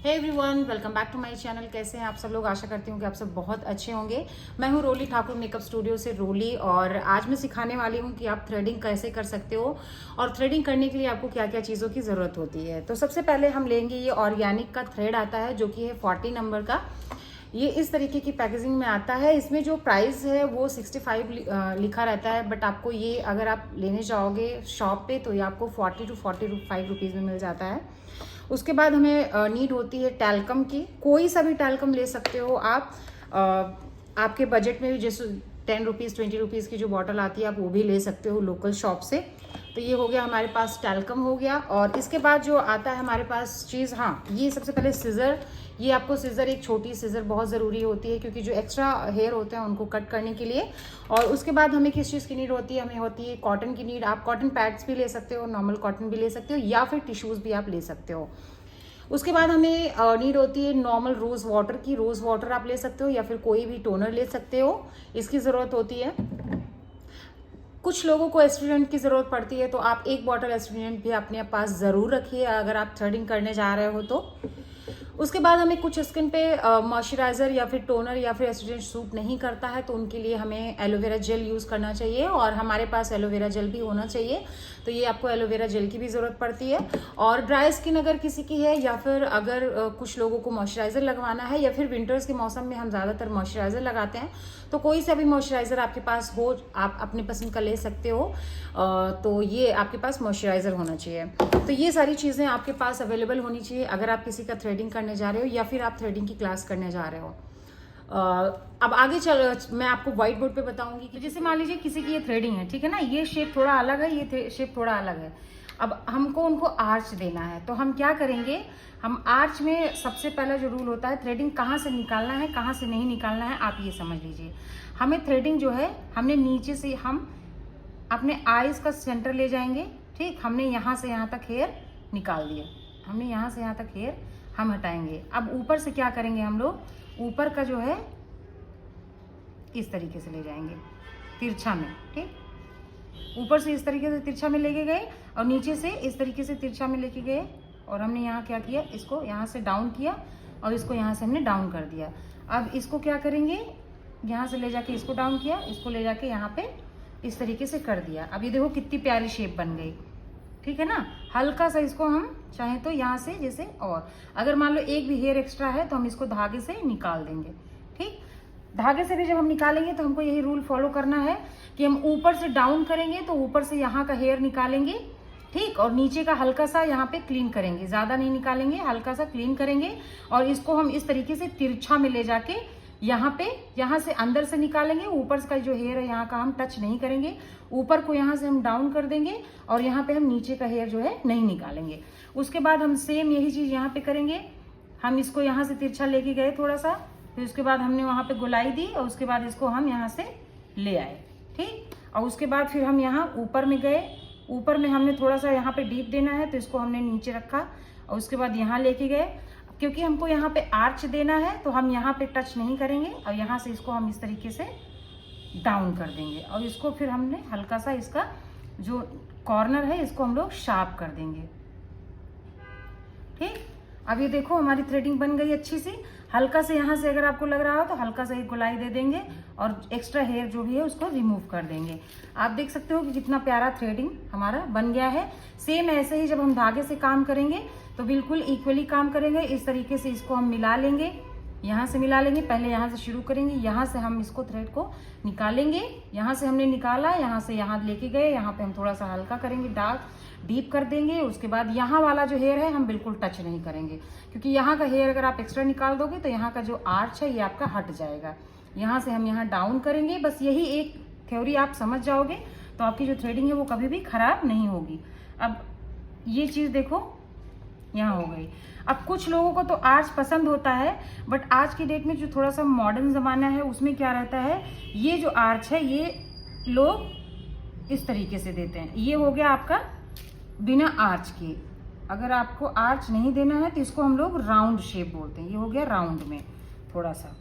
Hey everyone, welcome back to my channel. कैसे हैं आप सब लोग? आशा करती हूँ कि आप सब बहुत अच्छे होंगे। मैं हूँ रोली ठाकुर, मेकअप स्टूडियो से रोली, और आज मैं सिखाने वाली हूँ कि आप थ्रेडिंग कैसे कर सकते हो और थ्रेडिंग करने के लिए आपको क्या क्या चीज़ों की ज़रूरत होती है। तो सबसे पहले हम लेंगे ये ऑर्गेनिक का थ्रेड आता है जो कि है 40 नंबर का। ये इस तरीके की पैकेजिंग में आता है। इसमें जो प्राइस है वो 65 लिखा रहता है, बट आपको ये अगर आप लेने जाओगे शॉप पे तो ये आपको 40 to 45 रुपीज़ में मिल जाता है। उसके बाद हमें नीड होती है टैल्कम की। कोई सा भी टैल्कम ले सकते हो आप। आपके बजट में भी जैसे 10 रुपीज़ 20 रुपीज़ की जो बॉटल आती है आप वो भी ले सकते हो लोकल शॉप से। तो ये हो गया हमारे पास टैल्कम हो गया। और इसके बाद जो आता है हमारे पास चीज़, हाँ, ये सबसे पहले सीज़र। ये आपको सीज़र, एक छोटी सीज़र बहुत ज़रूरी होती है क्योंकि जो एक्स्ट्रा हेयर होते हैं उनको कट करने के लिए। और उसके बाद हमें किस चीज़ की नीड होती है? हमें होती है कॉटन की नीड। आप कॉटन पैड्स भी ले सकते हो, नॉर्मल कॉटन भी ले सकते हो, या फिर टिश्यूज़ भी आप ले सकते हो। उसके बाद हमें नीड होती है नॉर्मल रोज़ वाटर की। रोज़ वाटर आप ले सकते हो या फिर कोई भी टोनर ले सकते हो, इसकी ज़रूरत होती है। कुछ लोगों को एस्ट्रीजेंट की ज़रूरत पड़ती है तो आप एक बॉटल एस्ट्रीजेंट भी अपने पास ज़रूर रखिए अगर आप थ्रेडिंग करने जा रहे हो तो। उसके बाद हमें कुछ स्किन पे मॉइस्चराइज़र या फिर टोनर या फिर एस्ट्रीजेंट सूट नहीं करता है तो उनके लिए हमें एलोवेरा जेल यूज़ करना चाहिए, और हमारे पास एलोवेरा जेल भी होना चाहिए। तो ये आपको एलोवेरा जेल की भी ज़रूरत पड़ती है। और ड्राई स्किन अगर किसी की है, या फिर अगर कुछ लोगों को मॉइस्चराइज़र लगवाना है, या फिर विंटर्स के मौसम में हम ज़्यादातर मॉइस्चराइज़र लगाते हैं, तो कोई सा भी मॉइस्चराइज़र आपके पास हो आप अपने पसंद का ले सकते हो। तो ये आपके पास मॉइस्चराइज़र होना चाहिए। तो ये सारी चीज़ें आपके पास अवेलेबल होनी चाहिए अगर आप किसी का थ्रेडिंग करने जा रहे हो या फिर आप थ्रेडिंग की क्लास करने जा रहे हो। अब आगे मैं आपको व्हाइट बोर्ड पे बताऊंगी कि जैसे मान लीजिए किसी की ये थ्रेडिंग है, ठीक है ना, ये शेप थोड़ा अलग है, ये शेप थोड़ा अलग है। अब हमको उनको आर्च देना है तो हम क्या करेंगे? हम आर्च में सबसे पहला जो रूल होता है, थ्रेडिंग कहाँ से निकालना है कहाँ से नहीं निकालना है, आप ये समझ लीजिए। हमें थ्रेडिंग जो है, हमने नीचे से हम अपने आईज का सेंटर ले जाएंगे, ठीक। हमने यहाँ से यहाँ तक हेयर निकाल दिया, हमने यहाँ से यहाँ तक हेयर हम हटाएंगे। अब ऊपर से क्या करेंगे? हम लोग ऊपर का जो है इस तरीके से ले जाएंगे तिरछा में, ठीक। ऊपर से इस तरीके से तिरछा में लेके गए और नीचे से इस तरीके से तिरछा में लेके गए, और हमने यहाँ क्या किया? इसको यहाँ से डाउन किया और इसको यहाँ से हमने डाउन कर दिया। अब इसको क्या करेंगे? यहाँ से ले जाके इसको डाउन किया, इसको ले जाके यहाँ पे इस तरीके से कर दिया। अब ये देखो कितनी प्यारी शेप बन गई, ठीक है ना। हल्का सा इसको हम चाहे तो यहाँ से जैसे, और अगर मान लो एक भी हेयर एक्स्ट्रा है तो हम इसको धागे से निकाल देंगे, ठीक। धागे से भी जब हम निकालेंगे तो हमको यही रूल फॉलो करना है कि हम ऊपर से डाउन करेंगे तो ऊपर से यहाँ का हेयर निकालेंगे, ठीक, और नीचे का हल्का सा यहाँ पे क्लीन करेंगे, ज्यादा नहीं निकालेंगे, हल्का सा क्लीन करेंगे। और इसको हम इस तरीके से तिरछा में ले जाके यहाँ से अंदर से निकालेंगे। ऊपर का जो हेयर है यहाँ का हम टच नहीं करेंगे, ऊपर को यहाँ से हम डाउन कर देंगे और यहाँ पे हम नीचे का हेयर जो है नहीं निकालेंगे। उसके बाद हम सेम यही चीज यहाँ पे करेंगे। हम इसको यहाँ से तिरछा लेके गए थोड़ा सा, फिर उसके बाद हमने वहां पे गोलाई दी और उसके बाद इसको हम यहाँ से ले आए, ठीक। और उसके बाद फिर हम यहाँ ऊपर में गए, ऊपर में हमने थोड़ा सा यहाँ पे डीप देना है तो इसको हमने नीचे रखा और उसके बाद यहाँ लेके गए। क्योंकि हमको यहाँ पे आर्च देना है तो हम यहाँ पे टच नहीं करेंगे और यहाँ से इसको हम इस तरीके से डाउन कर देंगे, और इसको फिर हमने हल्का सा इसका जो कॉर्नर है इसको हम लोग शार्प कर देंगे, ठीक। अब ये देखो हमारी थ्रेडिंग बन गई अच्छी सी। हल्का से यहाँ से अगर आपको लग रहा हो तो हल्का सा एक गोलाई दे देंगे और एक्स्ट्रा हेयर जो भी है उसको रिमूव कर देंगे। आप देख सकते हो कि कितना प्यारा थ्रेडिंग हमारा बन गया है। सेम ऐसे ही जब हम धागे से काम करेंगे तो बिल्कुल इक्वली काम करेंगे। इस तरीके से इसको हम मिला लेंगे, यहाँ से मिला लेंगे। पहले यहाँ से शुरू करेंगे, यहाँ से हम इसको थ्रेड को निकालेंगे। यहाँ से हमने निकाला, यहाँ से यहाँ लेके गए, यहाँ पे हम थोड़ा सा हल्का करेंगे, डार्क डीप कर देंगे। उसके बाद यहाँ वाला जो हेयर है हम बिल्कुल टच नहीं करेंगे, क्योंकि यहाँ का हेयर अगर आप एक्स्ट्रा निकाल दोगे तो यहाँ का जो आर्च है ये आपका हट जाएगा। यहाँ से हम यहाँ डाउन करेंगे। बस यही एक थ्योरी आप समझ जाओगे तो आपकी जो थ्रेडिंग है वो कभी भी खराब नहीं होगी। अब ये चीज देखो यहाँ हो गई। अब कुछ लोगों को तो आर्च पसंद होता है, बट आज की डेट में जो थोड़ा सा मॉडर्न जमाना है उसमें क्या रहता है, ये जो आर्च है ये लोग इस तरीके से देते हैं। ये हो गया आपका बिना आर्च के। अगर आपको आर्च नहीं देना है तो इसको हम लोग राउंड शेप बोलते हैं। ये हो गया राउंड में थोड़ा सा,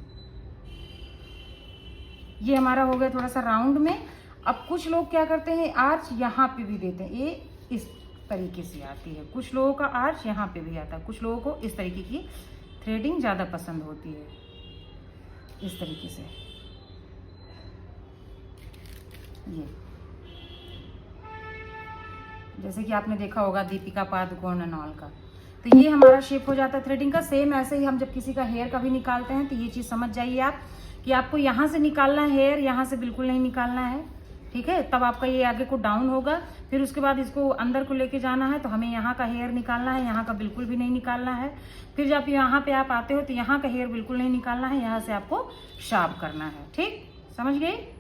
ये हमारा हो गया थोड़ा सा राउंड में। अब कुछ लोग क्या करते हैं, आर्च यहाँ पे भी देते हैं, ये इस तरीके से आती है। कुछ लोगों का आर्च यहाँ पे भी आता है, कुछ लोगों को इस तरीके की थ्रेडिंग ज़्यादा पसंद होती है, इस तरीके से। ये जैसे कि आपने देखा होगा दीपिका पादुकोण एंड ऑल का, तो ये हमारा शेप हो जाता है थ्रेडिंग का। सेम ऐसे ही हम जब किसी का हेयर का भी निकालते हैं तो ये चीज़ समझ जाइए आप कि आपको यहाँ से निकालना है हेयर, यहाँ से बिल्कुल नहीं निकालना है, ठीक है। तब आपका ये आगे को डाउन होगा, फिर उसके बाद इसको अंदर को लेके जाना है तो हमें यहाँ का हेयर निकालना है, यहाँ का बिल्कुल भी नहीं निकालना है। फिर जब यहाँ पे आप आते हो तो यहाँ का हेयर बिल्कुल नहीं निकालना है, यहाँ से आपको शार्प करना है, ठीक, समझ गए।